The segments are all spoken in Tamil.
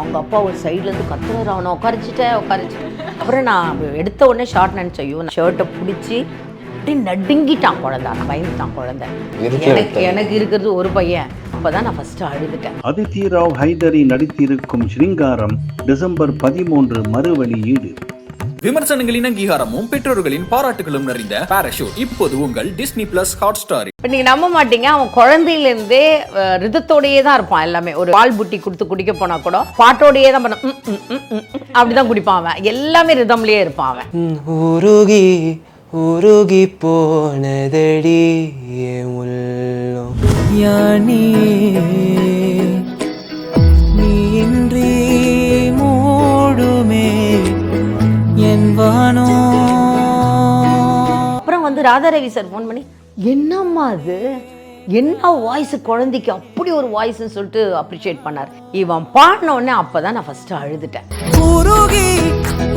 அவங்க அப்பா ஒரு சைட்லேருந்து கத்துறாரு, அவனை உட்காரிச்சு. அப்புறம் நான் எடுத்த உடனே ஷார்ட் நினச்ச ஐயோ நான் ஷர்ட்டை பிடிச்சி அப்படி நடுங்கிட்டான் குழந்தை, பயந்துட்டான் குழந்தை. எனக்கு இருக்கிறது ஒரு பையன். அப்போதான் நான் ஃபஸ்ட்டு அழுதுட்டேன். அதித்தி ராவ் ஹைதரி நடித்திருக்கும் ஸ்ரீங்காரம் டிசம்பர் 13 மறு வெளியீடு. விமர்சனங்களின் அங்கீகாரமும் பெற்றோர்களின் பாராட்டுகளும் நிறைந்த பாராஷூட் இப்போது உங்கள் டிஸ்னி பிளஸ் ஹாட் ஸ்டார். இப்போ நீங்கள் நம்ப மாட்டீங்க, அவன் குழந்தையிலேருந்தே ரிதத்தோடையே தான் இருப்பான். எல்லாமே ஒரு பால் புட்டி கொடுத்து குடிக்க போனால் கூட பாட்டோடையே தான் பண்ண அப்படிதான் குடிப்பான் அவன். எல்லாமே ரிதம்லேயே இருப்பான் அவன். உருகி உருகி போனதடி உள்ளம் யானி நீன்றி மூடுமே என் வானோ. அப்புறம் வந்து ராதாரவி சார் ஃபோன் பண்ணி என்னம்மா அது என்ன வாய்ஸ், குழந்தைக்கு அப்படி ஒரு வாய்ஸ்ன்னு சொல்லிட்டு அப்ரிஷியேட் பண்ணார். இவன் பாடின உடனே அப்போதான் நான் ஃபர்ஸ்ட் அழுதுட்டேன். உருகி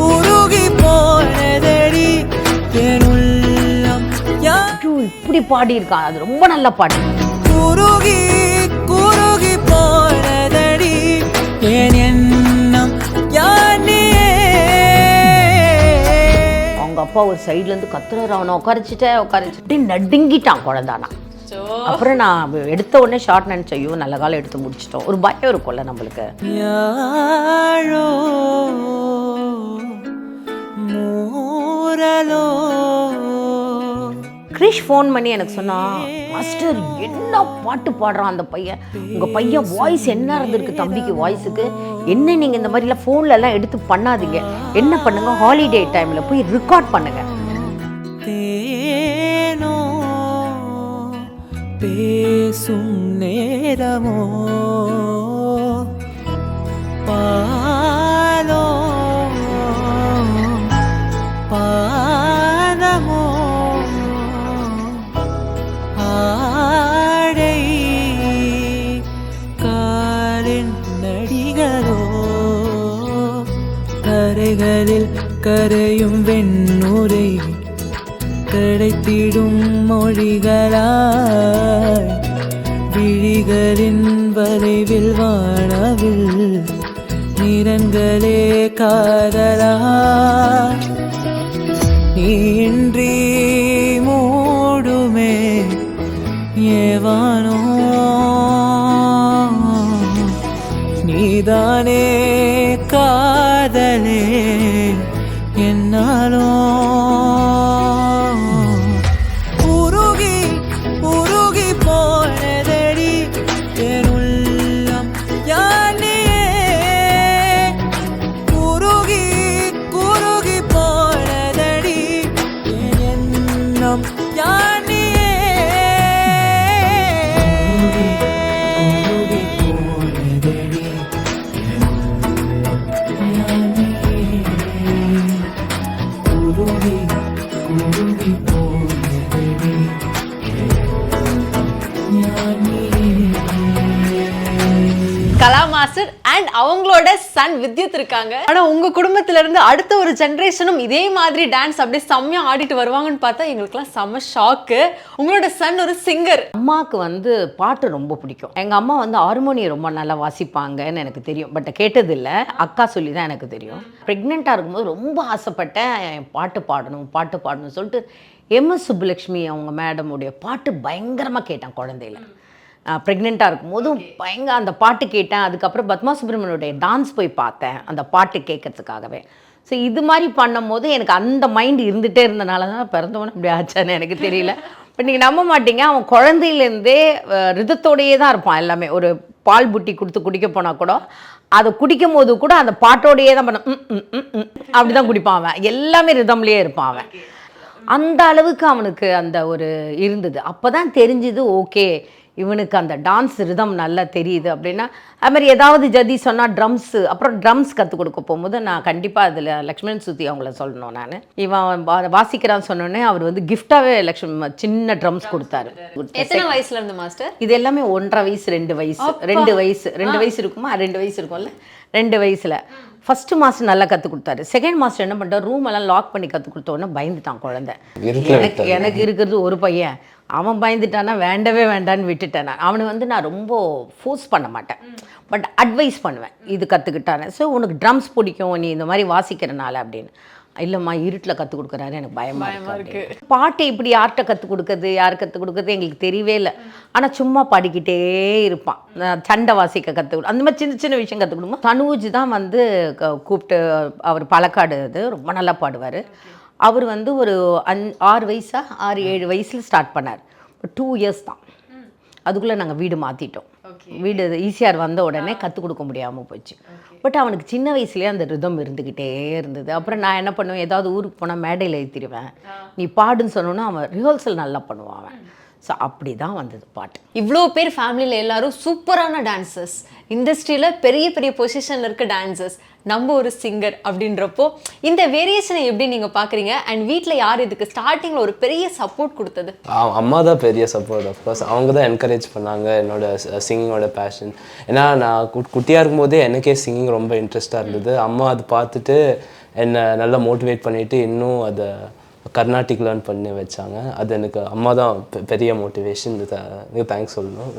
உருகி போனதடி என் உள்ளம் இப்படி பாடி இருக்கான், அது ரொம்ப நல்ல பாட்டு. குருகி குருகி போனதடி என் எண்ணம் யானியே. அவங்க அப்பா ஒரு சைட்லேருந்து கத்துறாரு, அவனை உட்காரிச்சு நடுங்கிட்டான் குழந்தானா. அப்புறம் நான் எடுத்த உடனே ஷார்ட் நினச்ச ஐயோ நல்ல காலம் எடுத்து முடிச்சிட்டோம். ஒரு பயம் இருக்கும்ல நம்மளுக்கு. யாரோ மூரலோ. கிரிஷ் ஃபோன் பண்ணி எனக்கு சொன்னா, மாஸ்டர் என்ன பாட்டு பாடுறான் அந்த பையன், உங்கள் பையன் வாய்ஸ் என்ன இருந்திருக்கு தம்பிக்கு வாய்ஸுக்கு, என்ன நீங்கள் இந்த மாதிரிலாம் ஃபோன்லலாம் எடுத்து பண்ணாதீங்க, என்ன பண்ணுங்க ஹாலிடே டைமில் போய் ரெக்கார்ட் பண்ணுங்க. தேனோ பேசும் நேரமோ பாலோ பானமோ ஆடை காலின் நடிகரோ கரைகளில் கரையும் வெண்ணுரை கிடைத்திடும் மொழிகளாய் விழிகளின் வரைவில் வானவில் நிறங்களே காதலா இன்றி மூடுமே ஏவானோ நீதானே காதலே என்னாலோ. உருகி உருகி போனதடி என் உள்ளம் யானியே. குருகி குருகி போனதடி என் எண்ணம் யானியே. உருகி போனதடி என் உள்ளம் யானியே. குருகி குருகி போனதடி கலா மாஸ்டர் அண்ட் அவங்களோட சன் வித்யுத் இருக்காங்க. ஆனா உங்க குடும்பத்துல இருந்து அடுத்த ஒரு ஜெனரேஷனும் இதே மாதிரி டான்ஸ் அப்படியே செம்மையா ஆடிட்டு வருவாங்கன்னு பார்த்தா எங்களுக்குலாம் செம்ம ஷாக்கு. உங்களோட சன் ஒரு சிங்கர். அம்மாவுக்கு வந்து பாட்டு ரொம்ப பிடிக்கும். எங்கள் அம்மா வந்து ஹார்மோனியம் ரொம்ப நல்லா வாசிப்பாங்கன்னு எனக்கு தெரியும், பட் கேட்டதில்லை, அக்கா சொல்லி தான் எனக்கு தெரியும். ப்ரெக்னெண்ட்டாக இருக்கும்போது ரொம்ப ஆசைப்பட்டேன் பாட்டு பாடணும்னு சொல்லிட்டு எம்எஸ் சுப்புலக்ஷ்மி அவங்க மேடமுடைய பாட்டு பயங்கரமாக கேட்டேன். குழந்தையில ப்ரெக்னெண்ட்டாக இருக்கும்போதும் அந்த பாட்டு கேட்டேன். அதுக்கப்புறம் பத்மா சுப்ரமணியோடைய டான்ஸ் போய் பார்த்தேன் அந்த பாட்டு கேட்கறதுக்காகவே. ஸோ இது மாதிரி பண்ணும்போது எனக்கு அந்த மைண்ட் இருந்துகிட்டே இருந்தனால தான் பிறந்தவொன்னே இப்படி ஆச்சான்னு எனக்கு தெரியல. இப்போ நீங்கள் நம்ப மாட்டீங்க, அவன் குழந்தையிலேருந்தே ரிதத்தோடையே தான் இருப்பான். எல்லாமே ஒரு பால் புட்டி கொடுத்து குடிக்க போனால் கூட அதை குடிக்கும் போது கூட அந்த பாட்டோடையே தான் பண்ண அப்படி தான் குடிப்பான் அவன். எல்லாமே ரிதம்லேயே இருப்பான் அவன். அந்த அளவுக்கு அவனுக்கு அந்த ஒரு இருந்தது. அப்போ தான் தெரிஞ்சுது, ஓகே இவனுக்கு அந்த டான்ஸ் ரிதம் நல்லா தெரியுது அப்படின்னா. அது மாதிரி ஏதாவது ஜதி சொன்னால் ட்ரம்ஸு, அப்புறம் ட்ரம்ஸ் கற்றுக் கொடுக்க போகும்போது நான் கண்டிப்பாக அதில் லக்ஷ்மணன் சுத்தி அவங்கள சொல்லணும். நான் இவன் வாசிக்கிறான்னு சொன்னோடனே அவர் வந்து கிஃப்டாகவே சின்ன ட்ரம்ஸ் கொடுத்தாரு. எத்தனை வயசுல இருந்து மாஸ்டர்? இது எல்லாமே 1.5 வயசு 2 வயசு 2 வயசு இருக்குமா, 2 வயசு இருக்கும்ல, 2 வயசில் ஃபஸ்ட்டு மாதம் நல்லா கற்றுக் கொடுத்தாரு. செகண்ட் மாதம் என்ன பண்ணிட்டார், ரூம் எல்லாம் லாக் பண்ணி கற்றுக் கொடுத்த உடனே பயந்துட்டான் குழந்தை. எனக்கு இருக்கிறது ஒரு பையன், அவன் பயந்துட்டானா வேண்டவே வேண்டான்னு விட்டுட்டேன். அவனை வந்து நான் ரொம்ப ஃபோர்ஸ் பண்ண மாட்டேன், பட் அட்வைஸ் பண்ணுவேன், இது கற்றுக்கிட்டானே. ஸோ உனக்கு ட்ரம்ஸ் பிடிக்கும், நீ இந்த மாதிரி வாசிக்கிறனால அப்படின்னு. இல்லைம்மா இருட்டில் கற்றுக் கொடுக்குறாரு, எனக்கு பயமாக இருக்கு. பாட்டு இப்படி யார்கிட்ட கற்றுக் கொடுக்குறது, யார் கற்றுக் கொடுக்குறது எங்களுக்கு தெரியவே இல்லை. ஆனால் சும்மா பாடிக்கிட்டே இருப்பான். சண்டை வாசிக்க கற்றுக் அந்த மாதிரி சின்ன சின்ன விஷயம் கற்றுக் கொடுக்கும். தனுஜ் தான் வந்து கூப்பிட்டு, அவர் பாலக்காடு இது ரொம்ப நல்லா பாடுவார். அவர் வந்து ஒரு 6 வயசா 6-7 வயசில் ஸ்டார்ட் பண்ணார். 2 இயர்ஸ் தான், அதுக்குள்ளே நாங்கள் வீடு மாற்றிட்டோம். வீடு ஈஸியார் வந்த உடனே கற்றுக் கொடுக்க முடியாமல் போச்சு. பட் அவனுக்கு சின்ன வயசுலேயே அந்த ரிதம் இருந்துக்கிட்டே இருந்தது. அப்புறம் நான் என்ன பண்ணுவேன், ஏதாவது ஊருக்கு போனால் மேடையில் ஏற்றிடுவேன், நீ பாடுன்னு சொன்னோன்னா அவன் ரிஹர்சல் நல்லா பண்ணுவான் அவன். ஸோ அப்படி தான் வந்தது பாட்டு. இவ்வளோ பேர் ஃபேமிலியில் எல்லாரும் சூப்பரான டான்சர்ஸ், இண்டஸ்ட்ரியில் பெரிய பெரிய பொசிஷனில் இருக்க டான்சர்ஸ், நம்ம ஒரு சிங்கர் அப்படின்றப்போ இந்த வேரியேஷனை எப்படி நீங்கள் பார்க்குறீங்க? அண்ட் வீட்டில் யார் இதுக்கு ஸ்டார்டிங்கில் ஒரு பெரிய சப்போர்ட் கொடுத்தது? அம்மா தான் பெரிய சப்போர்ட். அஃப்கோர்ஸ் அவங்க தான் என்கரேஜ் பண்ணாங்க என்னோட சிங்கிங்கோட பேஷன். ஏன்னா நான் குட்டியாக இருக்கும்போதே எனக்கே சிங்கிங் ரொம்ப இன்ட்ரெஸ்டாக இருந்தது. அம்மா அதை பார்த்துட்டு என்னை நல்லா மோட்டிவேட் பண்ணிவிட்டு இன்னும் அதை கர்நாடிக் லேர்ன் பண்ணி வச்சாங்க. அது எனக்கு அம்மா தான் பெரிய மோட்டிவேஷன். இது தேங்க்ஸ் சொல்லணும்.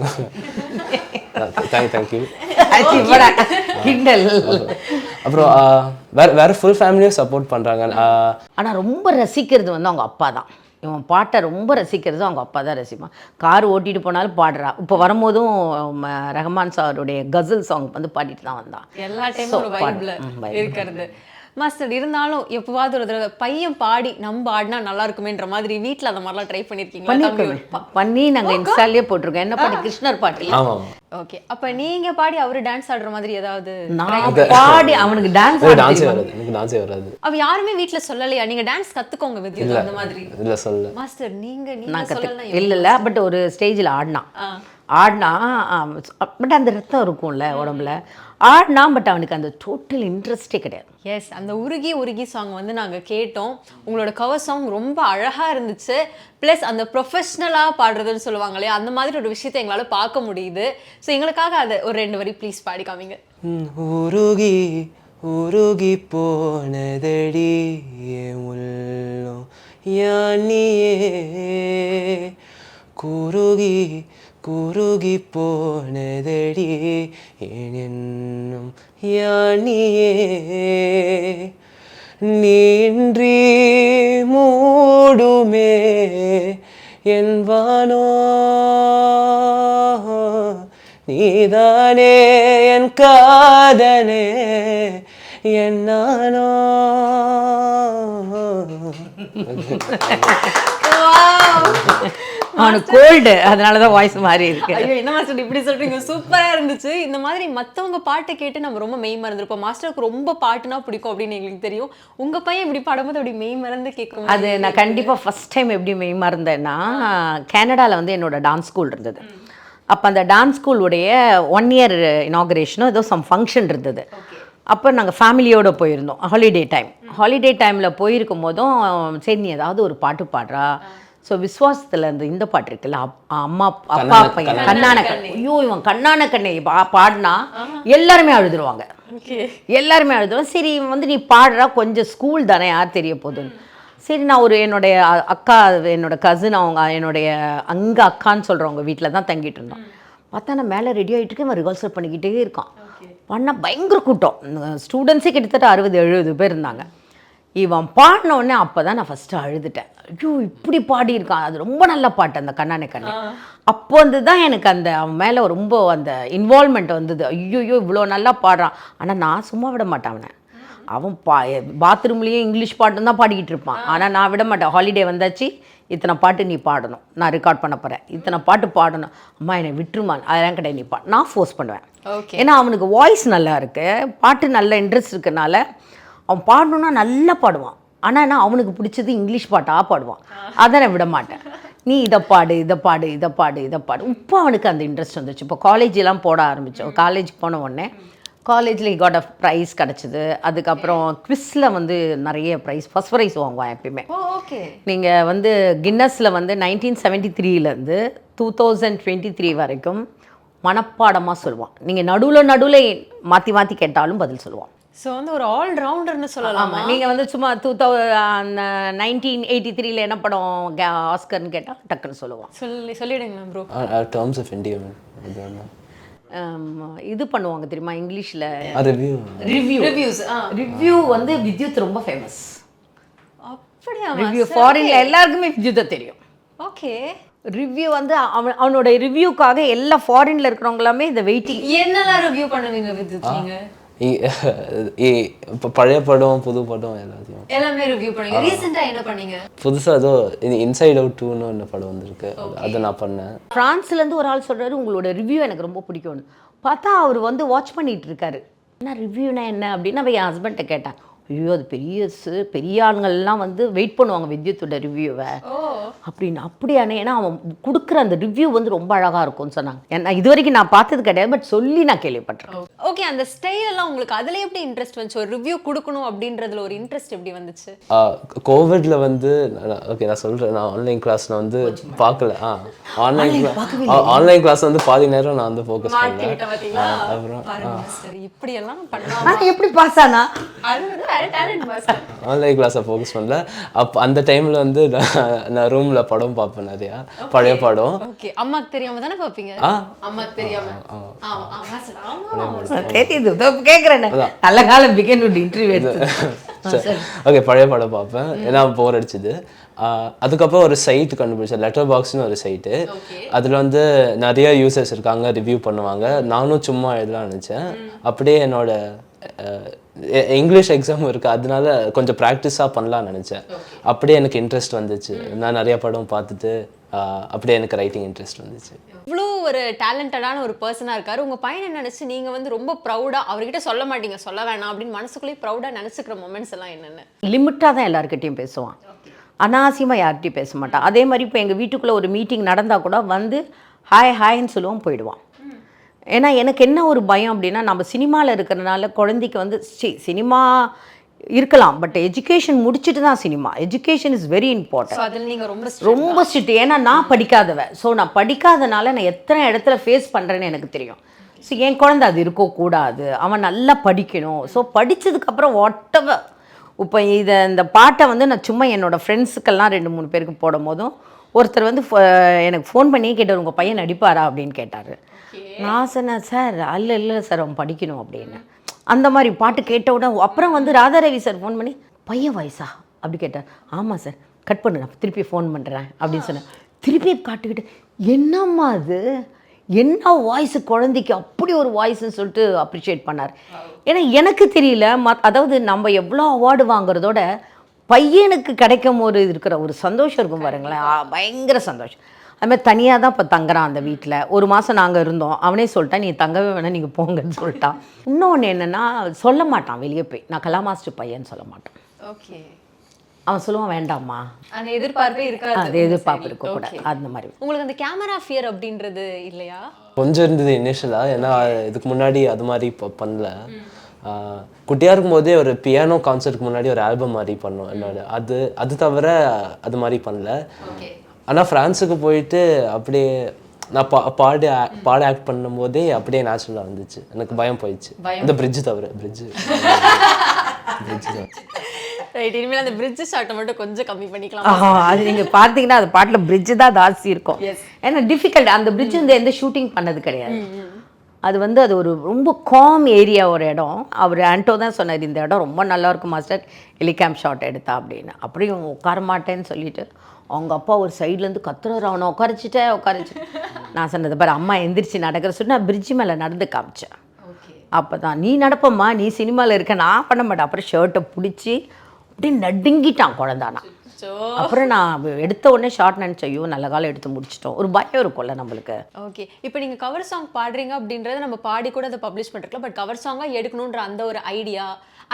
தேங்க்யூ. அப்புறம் வேற ஃபுல் ஃபேமிலியும் சப்போர்ட் பண்ணுறாங்க. ஆனால் ரொம்ப ரசிக்கிறது வந்து அவங்க அப்பா தான். இவன் பாட்டை ரொம்ப ரசிக்கிறது அவங்க அப்பா தான் ரசிப்பான். கார் ஓட்டிகிட்டு போனாலும் பாடுறா. இப்போ வரும்போதும் ரஹ்மான் சாருடைய கசல் சாங் வந்து பாடிட்டு தான் வந்தான். எல்லா டைமும் இருக்கிறது மாஸ்டர். இருந்தாலும் எப்போவாவது ஒரு தடவை பையன் பாடி நம்ம ஆடினா நல்லா இருக்குமேன்ற மாதிரி வீட்டில் அந்த மாதிரிலாம் ட்ரை பண்ணியிருக்கீங்களா? பண்ணி நாங்கள் இன்ஸ்டாலே போட்டிருக்கோம். என்ன பாட்டு? கிருஷ்ணர் பாட்டு. ஓகே, அப்போ நீங்க பாடி அவரு டான்ஸ் ஆடுற மாதிரி ஏதாவது? நான் பாடி அவனுக்கு டான்ஸ் வராது. எனக்கு டான்ஸே வராது. அவ யாருமே வீட்ல சொல்லலையா நீங்க டான்ஸ் கத்துக்கோங்க வித்யா அந்த மாதிரி? இல்ல சொல்லல மாஸ்டர். நீங்க சொல்லல? இல்ல பட் ஒரு ஸ்டேஜில் ஆடினா பட் அந்த ரத்தம் இருக்கும்ல உடம்புல, ஆடினா பட் அவனுக்கு அந்த டோட்டல் இன்ட்ரெஸ்டே கிடையாது. எஸ், அந்த உருகி உருகி சாங் வந்து நாங்கள் கேட்டோம். உங்களோட கவர் சாங் ரொம்ப அழகாக இருந்துச்சு. ப்ளஸ் அந்த ப்ரொஃபஷ்னலாக பாடுறதுன்னு சொல்லுவாங்க இல்லையா, அந்த மாதிரி ஒரு விஷயத்தை எங்களால் பார்க்க முடியுது. ஸோ எங்களுக்காக அதை ஒரு 2 வரி ப்ளீஸ் பாடி காமிங்க. உருகி உருகி போனதடி உள்ளம் யானியே, குருகி குருகி போனதடி என்னும் யானியே, நீன்றி மூடுமே என்பானோ, நீதானே என் காதலே என்னானோ. அவனுக்கு கோல்டு, அதனாலதான் வாய்ஸ் மாறி இருக்கு. ஐயோ என்ன மாஸ்டர் இப்படி சொல்றீங்க, சூப்பரா இருந்துச்சு. இந்த மாதிரி மத்தவங்க பாட்டை கேட்டு நம்ம ரொம்ப மெய் மறந்துருப்போம். மாஸ்டருக்கு ரொம்ப பாட்டுனா பிடிக்கும் அப்படின்னு எங்களுக்கு தெரியும். உங்க பையன் இப்படி பாடும்போது அப்படி மெய் மறந்து கேட்கும். அது நான் கண்டிப்பா ஃபர்ஸ்ட் டைம் எப்படி மெய் மறந்தேன்னா, கனடால வந்து என்னோட டான்ஸ் ஸ்கூல் இருந்தது. அப்போ அந்த டான்ஸ் ஸ்கூலுடைய 1 இயர் இனாகுரேஷனோ ஏதோ சம் ஃபங்க்ஷன் இருந்தது. அப்போ நாங்கள் ஃபேமிலியோடு போயிருந்தோம். ஹாலிடே டைமில் போயிருக்கும் போதும் சரி நீ ஏதாவது ஒரு பாட்டு பாடுறா. ஸோ விஸ்வாசத்தில் இந்த பாட்டு இருக்குல்ல, அம்மா அப்பா பையன் கண்ணான கண்ணே. ஐயோ இவன் கண்ணான கண்ணே பாடினா எல்லாருமே அழுதுருவாங்க. எல்லாருமே அழுதுருவாங்க. சரி இவன் வந்து நீ பாடுறா, கொஞ்சம் ஸ்கூல் தானே, யார் தெரிய போகுதுன்னு. சரி நான் ஒரு என்னுடைய அக்கா, என்னோட கசின், அவங்க என்னுடைய அங்கே அக்கான்னு சொல்கிறவங்க வீட்டில் தான் தங்கிட்டு இருந்தோம். பார்த்தா நான் மேலே ரெடி ஆகிட்டு இவன் ரிஹர்சல் பண்ணிக்கிட்டே இருக்கான். பண்ணால் பயங்கர கூட்டம், ஸ்டூடெண்ட்ஸே கிட்டத்தட்ட 60-70 பேர் இருந்தாங்க. இவன் பாடினோடனே அப்போ தான் நான் ஃபஸ்ட்டு அழுதுட்டேன். ஐயோ இப்படி பாடியிருக்கான், அது ரொம்ப நல்ல பாட்டு அந்த கண்ணானே கண்ணே. அப்போ வந்து தான் எனக்கு அந்த அவன் மேலே ரொம்ப அந்த இன்வால்மெண்ட் வந்தது. ஐயோ இவ்வளோ நல்லா பாடுறான். ஆனால் நான் சும்மா விட மாட்டேன் அவனை. அவன் பாத்ரூம்லேயும் இங்கிலீஷ் பாட்டு தான் பாடிக்கிட்டு இருப்பான். ஆனால் நான் விட மாட்டேன். ஹாலிடே வந்தாச்சு, இத்தனை பாட்டு நீ பாடணும், நான் ரெக்கார்ட் பண்ண போகிறேன், இத்தனை பாட்டு பாடணும். அம்மா என்னை விட்டுருமா, அதெல்லாம் கிடையாது, நீ நான் ஃபோர்ஸ் பண்ணுவேன். ஏன்னா அவனுக்கு வாய்ஸ் நல்லா இருக்கு, பாட்டு நல்ல இன்ட்ரெஸ்ட் இருக்கனால அவன் பாடணுன்னா நல்லா பாடுவான். ஆனால் நான் அவனுக்கு பிடிச்சது இங்கிலீஷ் பாட்டாக பாடுவான். அதை நான் விட மாட்டேன். நீ இதை பாடு இதை பாடு இதை பாடு இதை பாடு. இப்போ அவனுக்கு அந்த இன்ட்ரெஸ்ட் வந்துச்சு. இப்போ காலேஜெலாம் போட ஆரம்பித்தோம். காலேஜுக்கு போன உடனே காலேஜில் காட் ஆஃப் ப்ரைஸ் கிடச்சிது. அதுக்கப்புறம் குவிஸில் வந்து நிறைய ப்ரைஸ், ஃபஸ்ட் ப்ரைஸ் வாங்குவான் எப்பயுமே. நீங்கள் வந்து கின்னஸில் வந்து 1973 2023 வரைக்கும் மனப்பாடமாக சொல்லுவான். நீங்கள் நடுவில் மாற்றி கேட்டாலும் பதில் சொல்லுவான். ஸோ வந்து ஒரு ஆல் ரவுண்டர்னு சொல்லலாமா? ஆமாம், நீங்கள் வந்து சும்மா 1983 என்ன படம் ஆஸ்கர்னு கேட்டால் டக்குன்னு சொல்லுவோம். சொல்லிடுங்க ப்ரோ. டேர்ம்ஸ் ஆஃப் இந்தியா இது பண்ணுவாங்க தெரியுமா இங்கிலீஷில் ரிவ்யூ ரிவ்யூ வந்து வித்யுத் ரொம்ப ஃபேமஸ். அப்படியா? ரிவ்யூ ஃபாரின்ல எல்லாருக்குமே வித்யுத்தை தெரியும். ஓகே. ரிவ்யூ வந்து அவனோட ரிவ்யூக்காக எல்லா ஃபாரின்ல இருக்கிறவங்க எல்லாமே இந்த வெயிட்டிங். என்னெல்லாம் ரிவ்யூ பண்ணுவீங்க வித்யுத் நீங்க? இப்போ பழைய படம் புது படம் எல்லாமே ரிவ்யூ பண்ணுவீங்க. ரீசெண்டா என்ன பண்ணீங்க? புதுசாக ஏதோ இன்சைட் அவுட் 2ன்னு ஒன்று படம் வந்திருக்கு, அதை நான் பண்ணேன். ஃப்ரான்ஸ்லேருந்து ஒரு ஆள் சொல்கிறாரு உங்களோட ரிவ்யூ எனக்கு ரொம்ப பிடிக்கும்னு. பார்த்தா அவர் வந்து வாட்ச் பண்ணிட்டு இருக்காரு. என்ன ரிவ்யூனா என்ன அப்படின்னு அவன் என் ஹஸ்பண்ட்டை கேட்டேன். ஐயோ அது பெரிய ஆளுங்கள்லாம் வந்து வெயிட் பண்ணுவாங்க வித்யுத்தோட ரிவ்யூவை அப்படின்னு. அப்படியானே, ஏன்னா அவன் கொடுக்குற அந்த ரிவ்யூ வந்து ரொம்ப அழகாக இருக்கும்னு சொன்னாங்க. ஏன்னா இது வரைக்கும் நான் பார்த்தது கிடையாது, பட் சொல்லி நான் கேள்விப்பட்டேன். ஓகே. அந்த ஸ்டைல் எல்லாம் உங்களுக்கு அதில் எப்படி இன்ட்ரெஸ்ட் வந்துச்சு? ஒரு ரிவ்யூ கொடுக்கணும் அப்படின்றதுல ஒரு இன்ட்ரெஸ்ட் எப்படி வந்துச்சு? கோவிட்ல வந்து ஓகே நான் சொல்கிறேன், நான் ஆன்லைன் கிளாஸில் வந்து பார்க்கல. ஆன்லைன் கிளாஸ் வந்து பாதி நேரம் நான் வந்து ஃபோக்கஸ் பண்ணேன். அப்புறம் இப்படியெல்லாம் பண்ணலாம். எப்படி பாஸ் ஆனா? ஆன்லைன் கிளாஸை ஃபோக்கஸ் பண்ணல. அந்த டைமில் வந்து நான் ரூமில் படம் பார்ப்பேன், நிறையா பழைய படம். ஓகே. அம்மாக்கு தெரியாம தானே பார்ப்பீங்க? அம்மாக்கு தெரியாம. தெரியுது, கேட்குறேன். நல்ல காலம் பிகின் வித் இன்டர்வியூ எடுத்து. ஓகே, பழைய படம் பார்ப்பேன், ஏன்னா போர் அடிச்சுது. அதுக்கப்புறம் ஒரு சைட் கண்டுபிடிச்சேன், லெட்டர் பாக்ஸ்னு ஒரு சைட்டு. அதில் வந்து நிறைய யூசர்ஸ் இருக்காங்க, ரிவ்யூ பண்ணுவாங்க. நானும் சும்மா எழுதலாம் நினச்சேன். அப்படியே என்னோட இங்கிலீஷ் எக்ஸாம் இருக்குது, அதனால கொஞ்சம் ப்ராக்டிஸாக பண்ணலான்னு நினச்சேன். அப்படியே எனக்கு இன்ட்ரெஸ்ட் வந்துச்சு. நான் நிறைய படம் பார்த்துட்டு அப்படியே எனக்கு ரைட்டிங் இன்ட்ரெஸ்ட் வந்துச்சு. இவ்வளோ ஒரு டேலண்டடான ஒரு பர்சனாக இருக்கார். உங்கள் பையனை நினச்சி நீங்கள் வந்து ரொம்ப ப்ரௌடாக, அவர்கிட்ட சொல்ல மாட்டீங்க, சொல்ல வேணாம் அப்படின்னு மனசுக்குள்ளேயே ப்ரௌடாக நினச்சிக்கிற மொமெண்ட்ஸ் எல்லாம் என்னென்ன? லிமிட்டாக தான் எல்லாருக்கிட்டையும் பேசுவான், அனாவசியமாக யார்கிட்டையும் பேச மாட்டான். அதே மாதிரி இப்போ எங்கள் வீட்டுக்குள்ளே ஒரு மீட்டிங் நடந்தால் கூட வந்து ஹாய்ன்னு சொல்லுவோம், போயிடுவான். ஏன்னா எனக்கு என்ன ஒரு பயம் அப்படின்னா, நம்ம சினிமாவில் இருக்கிறதுனால குழந்தைக்கு வந்து சினிமா இருக்கலாம், பட் எஜுகேஷன் முடிச்சுட்டு தான் cinema. Education is very important. அதில் நீங்கள் ரொம்ப ஸ்ட்ரிக்ட். ஏன்னா நான் படிக்காதவன். ஸோ நான் படிக்காதனால நான் எத்தனை இடத்துல ஃபேஸ் பண்ணுறேன்னு எனக்கு தெரியும். ஸோ என் குழந்தை அது இருக்கக்கூடாது, அவன் நல்லா படிக்கணும். ஸோ படித்ததுக்கப்புறம் வாட்டவர். இப்போ இந்த பாட்டை வந்து நான் சும்மா என்னோடய ஃப்ரெண்ட்ஸுக்கெல்லாம் 2-3 பேருக்கு போடும் போதும் ஒருத்தர் வந்து எனக்கு ஃபோன் பண்ணியே கேட்டார், உங்கள் பையன் நடிப்பாரா அப்படின்னு கேட்டார். நான் சொன்னேன், சார் இல்லை சார் அவன் படிக்கணும் அப்படின்னு. அந்த மாதிரி பாட்டு கேட்ட உடனே அப்புறம் வந்து ராதாரவி சார் ஃபோன் பண்ணி, பையன் வாய்ஸா அப்படி கேட்டார். ஆமாம் சார், கட் பண்ணு, நான் திருப்பி ஃபோன் பண்ணுறேன் அப்படின்னு சொன்னேன். திருப்பி காட்டுக்கிட்டு, என்னம்மா அது, என்ன வாய்ஸு, குழந்தைக்கு அப்படி ஒரு வாய்ஸ்ன்னு சொல்லிட்டு அப்ரிஷியேட் பண்ணார். ஏன்னா எனக்கு தெரியல, அதாவது நம்ம எவ்வளோ அவார்டு வாங்குறதோட பையனுக்கு கிடைக்கும் ஒரு இருக்கிற ஒரு சந்தோஷம் இருக்கும் பாருங்களேன், பயங்கர சந்தோஷம். அதுமாதிரி தனியாக தான் இப்போ தங்குறான் அந்த வீட்டில். ஒரு மாதம் நாங்கள் இருந்தோம், அவனே சொல்லிட்டான், நீ தங்கவே வேணாம், நீங்கள் போங்கன்னு சொல்லிட்டான். இன்னொன்று என்னென்னா, சொல்ல மாட்டான் வெளியே போய், நான் கலா மாஸ்டர் பையன்னு சொல்ல மாட்டான். ஓகே. அவன் சொல்லுவான், வேண்டாம்மா, அந்த எதிர்பார்ப்பே இருக்காது. அது எதிர்பார்ப்பு இருக்கக்கூடாது. அந்த மாதிரி. உங்களுக்கு அந்த கேமரா ஃபியர் அப்படின்றது இல்லையா? கொஞ்சம் இருந்தது இனிஷியலாக, ஏன்னா இதுக்கு முன்னாடி அது மாதிரி பண்ணல. குட்டியாக இருக்கும்போதே ஒரு பியானோ கான்சர்ட்டுக்கு முன்னாடி ஒரு ஆல்பம் மாதிரி பண்ணோம் என்னோட. அது தவிர அது மாதிரி பண்ணல. ஆனால் ஃப்ரான்ஸுக்கு போயிட்டு அப்படியே நான் பாட ஆக்ட் பண்ணும்போதே அப்படியே நேச்சுரலாக வந்துச்சு. எனக்கு பயம் போயிடுச்சு, இந்த பிரிட்ஜு தவிர. Bridge right. இனிமேல் அந்த பிரிட்ஜ் ஷாட்டை மட்டும் கொஞ்சம் கம்மி பண்ணிக்கலாம். அது நீங்கள் பார்த்தீங்கன்னா அது பாட்டில் பிரிட்ஜு தான் ஜாஸ்தி இருக்கும். ஏன்னா டிஃபிகல்ட். அந்த பிரிட்ஜ் வந்து எந்த ஷூட்டிங் பண்ணது கிடையாது. அது வந்து அது ஒரு ரொம்ப காம் ஏரியா ஒரு இடம். அவர் ஆண்டோ தான் சொன்னார், இந்த இடம் ரொம்ப நல்லாயிருக்கும் மாஸ்டர், ஹெலிகாம் ஷாட் எடுத்தா அப்படின்னு. அப்படியும் உட்கார மாட்டேன்னு சொல்லிட்டு அவங்க அப்பா ஒரு சைட்லேருந்து கத்துறாரு, அவனை உட்காரிச்சு. நான் சொன்னது பாரு, அம்மா எந்திரிச்சு நடக்கிற சொல்லி நான் பிரிட்ஜு மேலே நடந்து காமிச்சேன். அப்போ தான், நீ நடப்பம்மா, நீ சினிமாவில் இருக்க, நான் பண்ண மாட்டேன். அப்புறம் ஷர்ட்டை பிடிச்சி அப்படியே நடுங்கிட்டான் குழந்தானா. அப்புறம் நான் எடுத்த உடனே ஷார்ட் நினச்சேன், ஐயோ நல்ல காலம் எடுத்து முடிச்சிட்டோம். ஒரு பயம் இருக்கும்ல நம்மளுக்கு. ஓகே. இப்போ நீங்கள் கவர் சாங் பாடுறீங்க அப்படின்றத நம்ம பாடி கூட அதை பப்ளிஷ் பண்ணிருக்கலாம். பட் கவர் சாங்காக எடுக்கணுன்ற அந்த ஒரு ஐடியா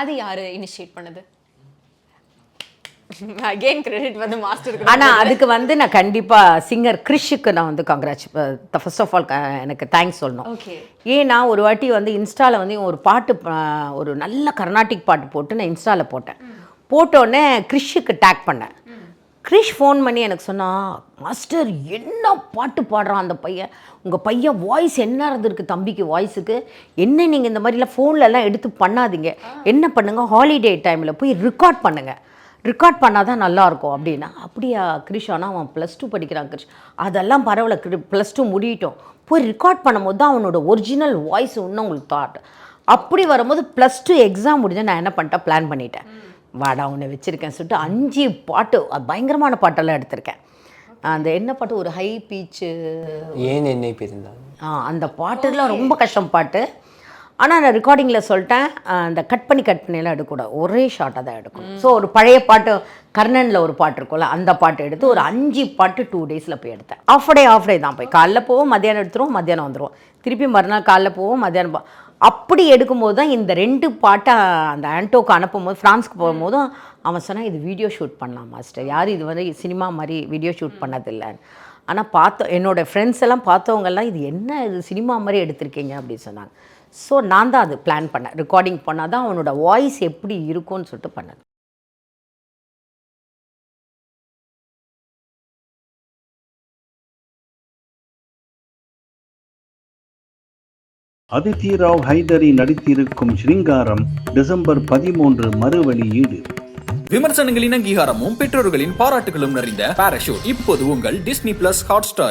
அது யார் இனிஷியேட் பண்ணது? அகெயின் கிரெடிட் வந்து மாஸ்டருக்கு. ஆனால் அதுக்கு வந்து நான் கண்டிப்பாக சிங்கர் கிறிஷுக்கு நான் வந்து ஃபர்ஸ்ட் ஆஃப் ஆல் எனக்கு தேங்க்ஸ் சொல்லணும். ஓகே. ஏன்னா ஒரு வாட்டி வந்து இன்ஸ்டாவில் வந்து ஒரு பாட்டு, ஒரு நல்ல கர்நாடிக் பாட்டு போட்டு நான் இன்ஸ்டாவில் போட்டேன். போட்டோடனே கிறிஷுக்கு டேக் பண்ணேன். கிரிஷ் ஃபோன் பண்ணி எனக்கு சொன்னா, மாஸ்டர் என்ன பாட்டு பாடுறான் அந்த பையன், உங்கள் பையன் வாய்ஸ் என்ன இருந்திருக்கு தம்பிக்கு வாய்ஸுக்கு, என்ன நீங்கள் இந்த மாதிரிலாம் ஃபோன்லலாம் எடுத்து பண்ணாதீங்க, என்ன பண்ணுங்கள் ஹாலிடே டைமில் போய் ரெக்கார்ட் பண்ணுங்கள், ரெக்கார்ட் பண்ணால் தான் நல்லாயிருக்கும் அப்படின்னா. அப்படியா கிரிஷ்? ஆனால் அவன் +2 படிக்கிறான் கிரிஷ். அதெல்லாம் பரவாயில்ல, +2 முடியட்டும், போய் ரெக்கார்ட் பண்ணும்போது தான் அவனோட ஒரிஜினல் வாய்ஸ் இன்னும் உங்களுக்கு தாட். அப்படி வரும்போது +2 எக்ஸாம் முடிஞ்சு நான் என்ன பண்ணிட்டேன், பிளான் பண்ணிட்டேன், வாடா உன்னை வச்சுருக்கேன் சொல்லிட்டு 5 பாட்டு பயங்கரமான பாட்டெல்லாம் எடுத்திருக்கேன். அந்த என்ன பாட்டு, ஒரு ஹை பீச்சு, ஏன் என்னை பிரிந்தால், அந்த பாட்டுலாம் ரொம்ப கஷ்டம் பாட்டு. ஆனால் நான் ரெக்கார்டிங்கில் சொல்லிட்டேன், அந்த கட் பண்ணிலாம் எடுக்கக்கூடாது, ஒரே ஷார்ட்டாக தான் எடுக்கணும். ஸோ ஒரு பழைய பாட்டு, கர்ணனில் ஒரு பாட்டு இருக்கும்ல, அந்த பாட்டு எடுத்து ஒரு 5 பாட்டு 2 டேஸில் போய் எடுத்தேன். ஆஃப் டே தான் போய் காலைல போவோம், மத்தியானம் எடுத்துருவோம், மத்தியானம் வந்துடுவோம், திருப்பி மறுநாள் காலைல போவோம், மத்தியானம் அப்படி எடுக்கும்போது தான் இந்த 2 பாட்டை அந்த ஆண்டோக்கு அனுப்பும்போது, ஃப்ரான்ஸ்க்கு போகும்போதும் அவன் சொன்னான், இது வீடியோ ஷூட் பண்ணலாம் மாஸ்டர், யாரும் இது வந்து சினிமா மாதிரி வீடியோ ஷூட் பண்ணதில்லை. ஆனால் என்னோடய ஃப்ரெண்ட்ஸ் எல்லாம் பார்த்தவங்கெல்லாம் இது என்ன, இது சினிமா மாதிரி எடுத்திருக்கீங்க அப்படின்னு சொன்னாங்க. ஸோ நான் தான் அது பிளான் பண்ணேன், ரெக்கார்டிங் பண்ணால் தான் அவனோட வாய்ஸ் எப்படி இருக்கும்னு சொல்லிட்டு பண்ணது. அதித்தி ராவ் ஹைதரி நடித்திருக்கும் ஸ்ரீங்காரம் டிசம்பர் 13 மறுவெளியீடு. விமர்சனங்களின் அங்கீகாரமும் பெற்றோர்களின் பாராட்டுகளும் நிறைந்த பாராஷூட் இப்போது உங்கள் டிஸ்னி பிளஸ் ஹாட் ஸ்டாரில்.